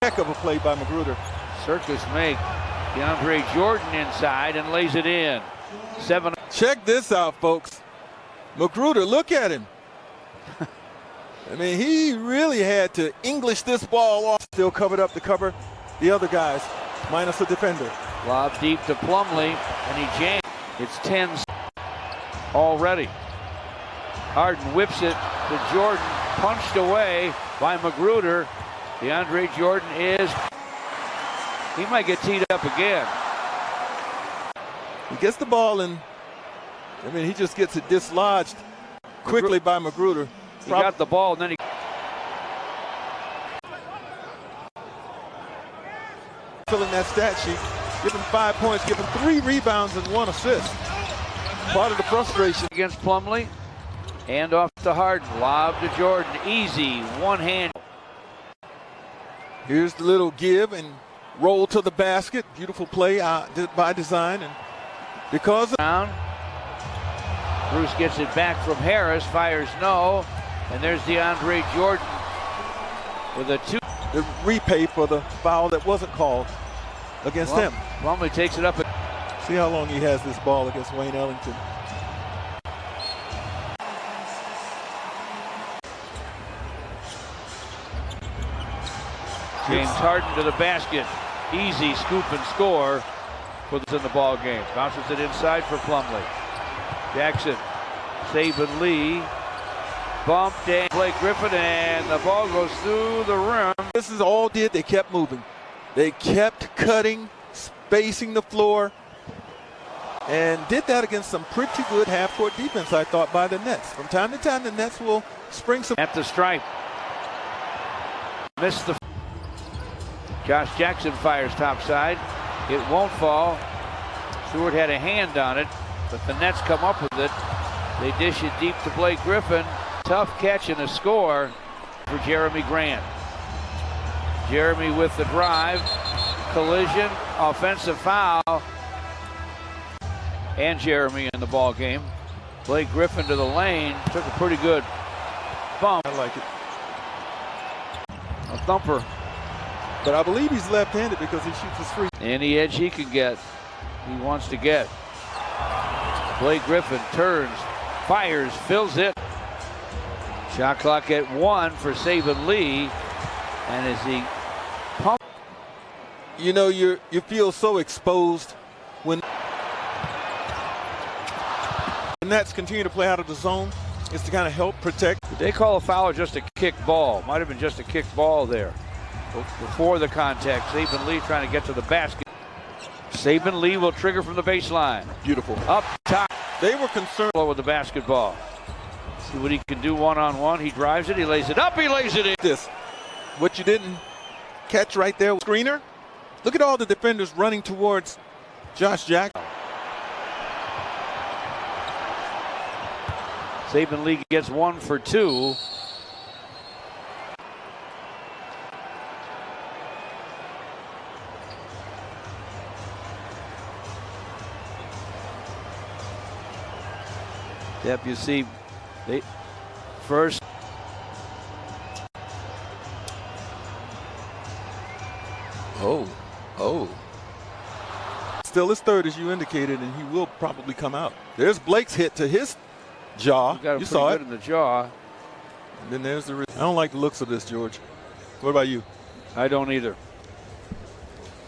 Heck of a play by Magruder. Circus make DeAndre Jordan inside and lays it in. 7. Check this out, folks. Magruder, look at him. I mean, he really had to English this ball off. Still covered up to cover the other guys, minus a defender. Lob deep to Plumlee, and he jams. It's 10 already. Harden whips it to Jordan, punched away by Magruder. DeAndre Jordan he might get teed up again. He gets the ball, and I mean, he just gets it dislodged quickly by Magruder. He got the ball, and then he filling that stat sheet. Give him 5 points, give him 3 rebounds and 1 assist. Part of the frustration. Against Plumlee. Hand off to Harden. Lob to Jordan. Easy. One hand. Here's the little give and roll to the basket. Beautiful play by design. And because of Bruce gets it back from Harris. Fires no. And there's DeAndre Jordan with a 2. The repay for the foul that wasn't called against him. Plumlee takes it up. See how long he has this ball against Wayne Ellington. James Harden to the basket. Easy scoop and score for in the ball game. Bounces it inside for Plumlee. Jackson, Saban Lee, bumped and Blake Griffin, and the ball goes through the rim. This is all did. They kept moving. They kept cutting, spacing the floor, and did that against some pretty good half-court defense, I thought, by the Nets. From time to time, the Nets will spring some. At the stripe. Missed the. Josh Jackson fires topside. It won't fall. Stewart had a hand on it, but the Nets come up with it. They dish it deep to Blake Griffin. Tough catch and a score for Jeremy Grant. Jeremy with the drive. Collision, offensive foul. And Jeremy in the ball game. Blake Griffin to the lane. Took a pretty good bump. I like it. A thumper. But I believe he's left-handed because he shoots his free. Any edge he can get, he wants to get. Blake Griffin turns, fires, fills it. Shot clock at 1 for Saban Lee. And as he pumps. You know, you feel so exposed when the Nets continue to play out of the zone. It's to kind of help protect. Did they call a foul or just a kick ball? Might have been just a kick ball there. Before the contact, Saban Lee trying to get to the basket. Saban Lee will trigger from the baseline. Beautiful. Up top. They were concerned with the basketball. See what he can do one-on-one. He drives it, he lays it up, he lays it in. What you didn't catch right there, screener. Look at all the defenders running towards Josh Jackson. Saban Lee gets 1 for 2. Yep, you see, they first. Oh. Still his third, as you indicated, and he will probably come out. There's Blake's hit to his jaw. You saw it in the jaw. And then there's the. I don't like the looks of this, George. What about you? I don't either.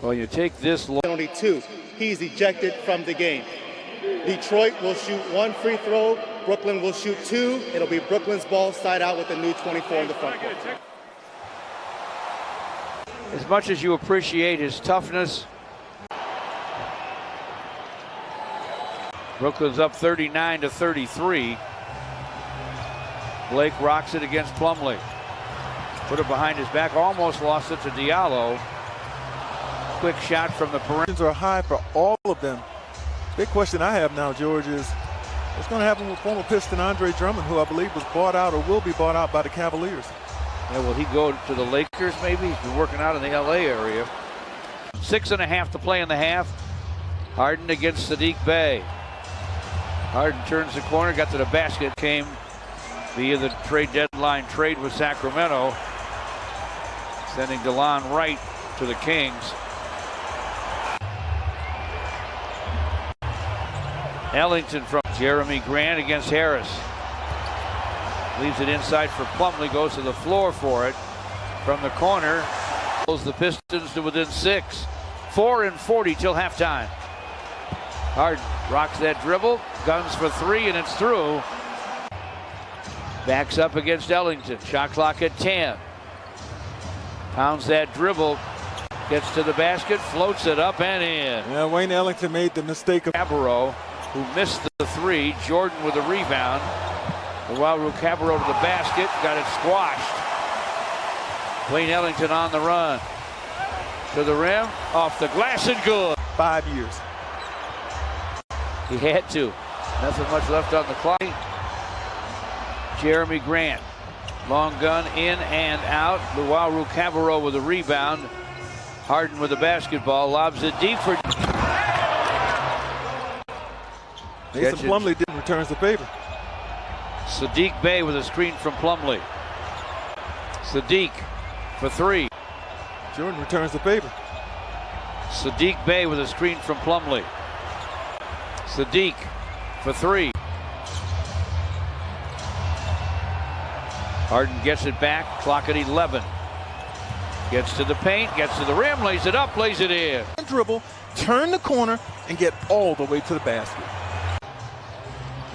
Well, you take this. Only 2. He's ejected from the game. Detroit will shoot 1 free throw. Brooklyn will shoot 2. It'll be Brooklyn's ball side out with a new 24 in the front court. As much as you appreciate his toughness, Brooklyn's up 39-33. Blake rocks it against Plumlee. Put it behind his back, almost lost it to Diallo. Quick shot from the perimeter. Are high for all of them. Big question I have now, George, is what's going to happen with former Piston Andre Drummond, who I believe was bought out or will be bought out by the Cavaliers? Yeah, will he go to the Lakers maybe? He's been working out in the LA area. 6.5 to play in the half. Harden against Sadiq Bey. Harden turns the corner, got to the basket, came via the trade deadline trade with Sacramento. sending DeLon Wright to the Kings. Ellington from Jeremy Grant against Harris. Leaves it inside for Plumlee, goes to the floor for it. From the corner, pulls the Pistons to within 6. 4:40 till halftime. Harden rocks that dribble, guns for 3, and it's through. Backs up against Ellington, shot clock at 10. Pounds that dribble, gets to the basket, floats it up and in. Yeah, Wayne Ellington made the mistake of Cabarrot, who missed the 3. Jordan with a rebound. Luau Cabarrot to the basket, got it squashed. Wayne Ellington on the run. To the rim, off the glass and good. 5 years. He had to. Nothing much left on the clock. Jeremy Grant. Long gun in and out. Luau Cabarrot with a rebound. Harden with the basketball. Lobs it deep for... Mason Plumlee didn't return the favor. Saddiq Bey with a screen from Plumlee. Saddiq for 3. Jordan returns the favor. Saddiq Bey with a screen from Plumlee. Saddiq for 3. Harden gets it back, clock at 11. Gets to the paint, gets to the rim, lays it up, lays it in. Dribble, turn the corner, and get all the way to the basket.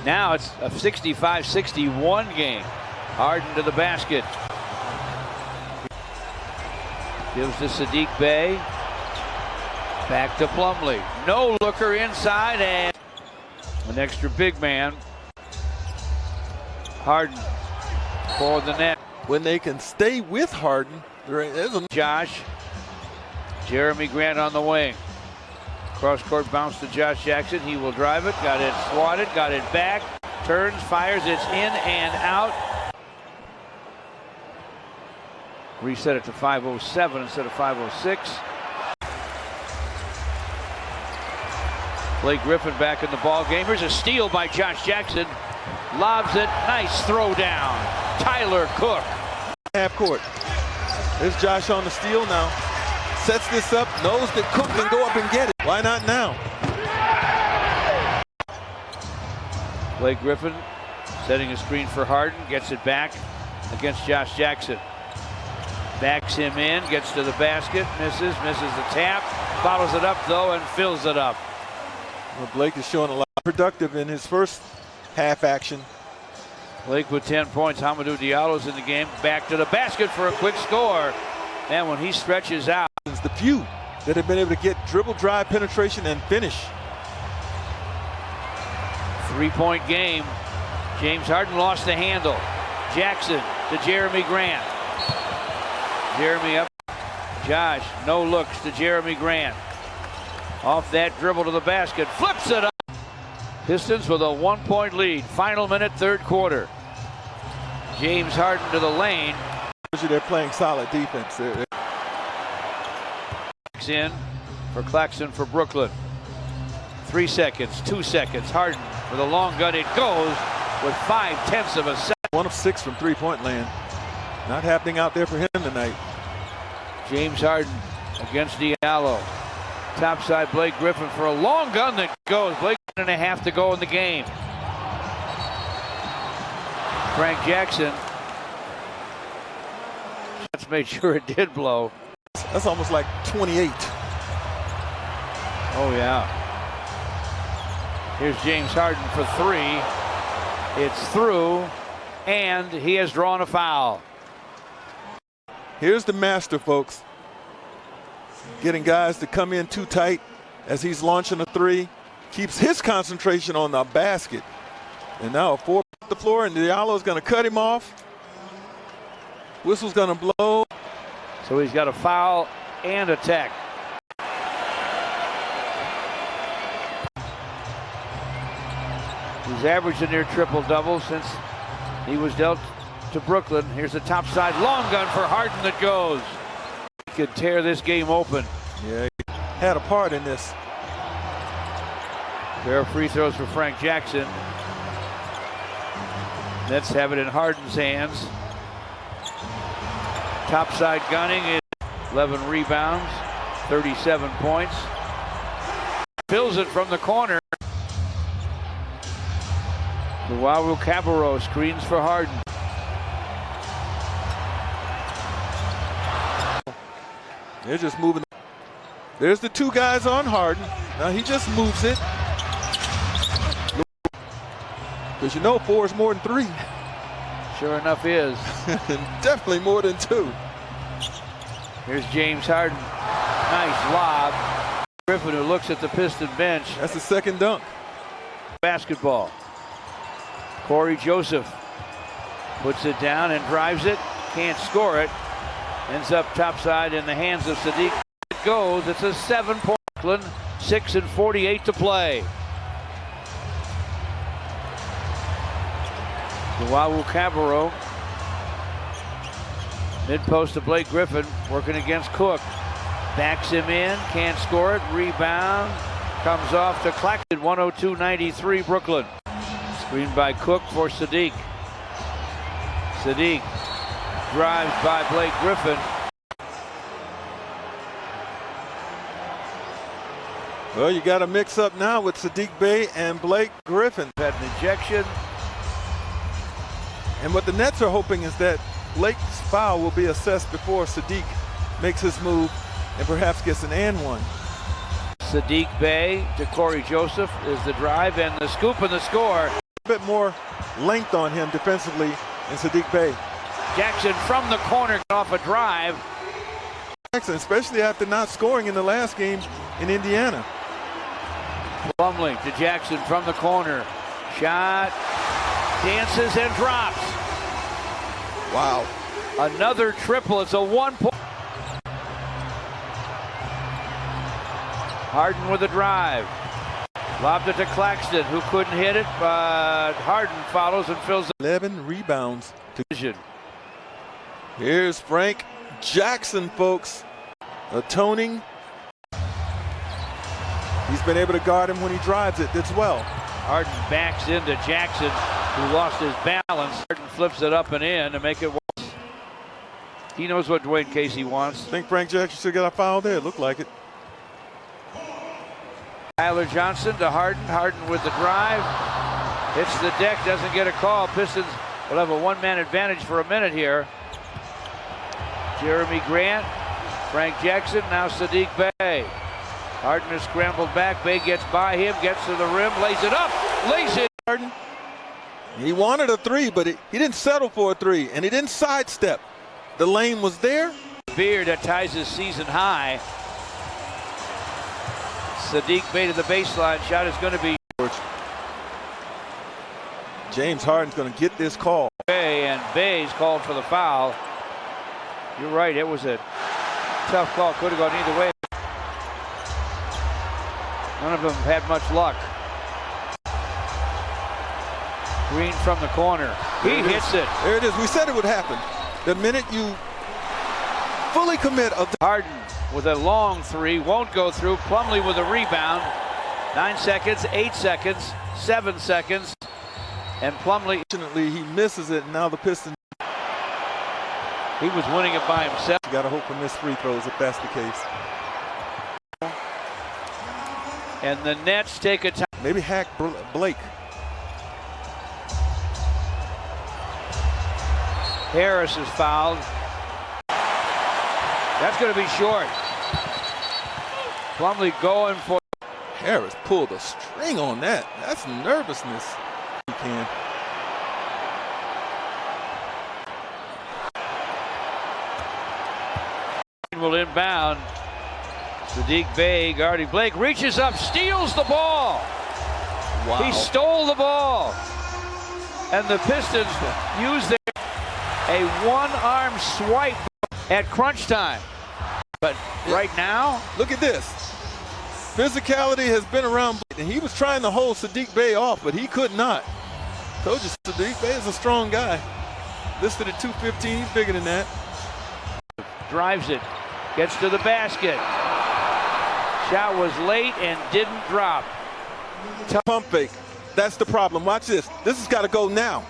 Now it's a 65-61 game. Harden to the basket. Gives to Saddiq Bey. Back to Plumlee. No looker inside and an extra big man. Harden for the net. When they can stay with Harden, there isn't. Josh. Jeremy Grant on the wing. Cross court bounce to Josh Jackson. He will drive it. Got it swatted. Got it back. Turns, fires. It's in and out. Reset it to 5:07 instead of 5:06. Blake Griffin back in the ball game. Here's a steal by Josh Jackson. Lobs it. Nice throw down. Tyler Cook. Half court. There's Josh on the steal now. Sets this up. Knows that Cook can go up and get it. Why not now? Blake Griffin setting a screen for Harden. Gets it back against Josh Jackson. Backs him in. Gets to the basket. Misses the tap. Follows it up though and fills it up. Well, Blake is showing a lot productive in his first half action. Blake with 10 points. Hamidou Diallo's in the game. Back to the basket for a quick score. And when he stretches out. The few that have been able to get dribble, drive, penetration, and finish. 3-point game. James Harden lost the handle. Jackson to Jeremy Grant. Jeremy up. Josh, no looks to Jeremy Grant. Off that dribble to the basket. Flips it up. Pistons with a 1-point lead. Final minute, third quarter. James Harden to the lane. They're playing solid defense. In for Claxton for Brooklyn. 3 seconds, 2 seconds. Harden with a long gun. It goes with 0.5 of a second. 1 of 6 from three-point land. Not happening out there for him tonight. James Harden against Diallo. Topside Blake Griffin for a long gun that goes. Blake 1.5 to go in the game. Frank Jackson. Let's make sure it did blow. That's almost like 28. Oh, yeah. Here's James Harden for 3. It's through, and he has drawn a foul. Here's the master, folks. Getting guys to come in too tight as he's launching a 3. Keeps his concentration on the basket. And now a 4 off the floor, and Diallo's going to cut him off. Whistle's going to blow. So he's got a foul and a tech. He's averaged a near triple-double since he was dealt to Brooklyn. Here's a topside long gun for Harden that goes. He could tear this game open. Yeah, he had a part in this. Pair of free throws for Frank Jackson. Nets have it in Harden's hands. Topside gunning is 11 rebounds, 37 points. Fills it from the corner. Luau Cabarro screens for Harden. They're just moving. There's the two guys on Harden. Now he just moves it. Because you know 4 is more than 3. Sure enough is. Definitely more than 2. Here's James Harden. Nice lob. Griffin, who looks at the Piston bench. That's the second dunk. Basketball. Corey Joseph puts it down and drives it. Can't score it. Ends up topside in the hands of Sadiq. It goes. It's a 7-point Brooklyn. 6:48 to play. Luau Cabarro. Mid-post to Blake Griffin, working against Cook. Backs him in, can't score it. Rebound comes off to Claxton. 102-93 Brooklyn. Screened by Cook for Sadiq. Sadiq drives by Blake Griffin. Well, you got a mix up now with Sadiq Bey and Blake Griffin. Had an ejection. And what the Nets are hoping is that Blake's foul will be assessed before Sadiq makes his move and perhaps gets an and one. Sadiq Bey to Corey Joseph is the drive and the scoop and the score. A bit more length on him defensively in Sadiq Bey. Jackson from the corner off a drive. Jackson, especially after not scoring in the last game in Indiana. Plumlee to Jackson from the corner. Shot, dances and drops. Wow. Another triple. It's a 1-point. Harden with a drive. Lobbed it to Claxton, who couldn't hit it, but Harden follows and fills the 11 rebounds to vision. Here's Frank Jackson, folks, atoning. He's been able to guard him when he drives it as well. Harden backs into Jackson, who lost his balance. Harden flips it up and in to make it worse. He knows what Dwayne Casey wants. I think Frank Jackson should get a foul there. Looked like it. Tyler Johnson to Harden. Harden with the drive. Hits the deck, doesn't get a call. Pistons will have a one-man advantage for a minute here. Jeremy Grant, Frank Jackson, now Sadiq Bey. Harden is scrambled back. Bey gets by him, gets to the rim, lays it up, lays it. Harden. He wanted a 3, but he didn't settle for a 3, and he didn't sidestep. The lane was there. Beard that ties his season high. Sadiq Bey to the baseline. Shot is going to be. James Harden's going to get this call. Bey, and Bey's called for the foul. You're right, it was a tough call. Could have gone either way. None of them had much luck. Green from the corner. He hits it. There it is. We said it would happen. The minute you fully commit of the Harden with a long 3, won't go through. Plumlee with a rebound. 9 seconds, 8 seconds, 7 seconds. And Plumlee, fortunately, he misses it. And now the Pistons. He was winning it by himself. You got to hope for missed free throws if that's the case. And the Nets take a time. Maybe hack Blake. Harris is fouled. That's going to be short. Plumlee going for. Harris pulled a string on that. That's nervousness. He can. Will inbound. Sadiq Bey guarding Blake, reaches up, steals the ball. Wow. He stole the ball. And the Pistons use a one-arm swipe at crunch time. But right now, look at this. Physicality has been around, and he was trying to hold Sadiq Bey off, but he could not. Told you, Sadiq Bey is a strong guy. Listed at 215, he's bigger than that. Drives it, gets to the basket. Shot was late and didn't drop. Pump fake. That's the problem. Watch this. This has got to go now.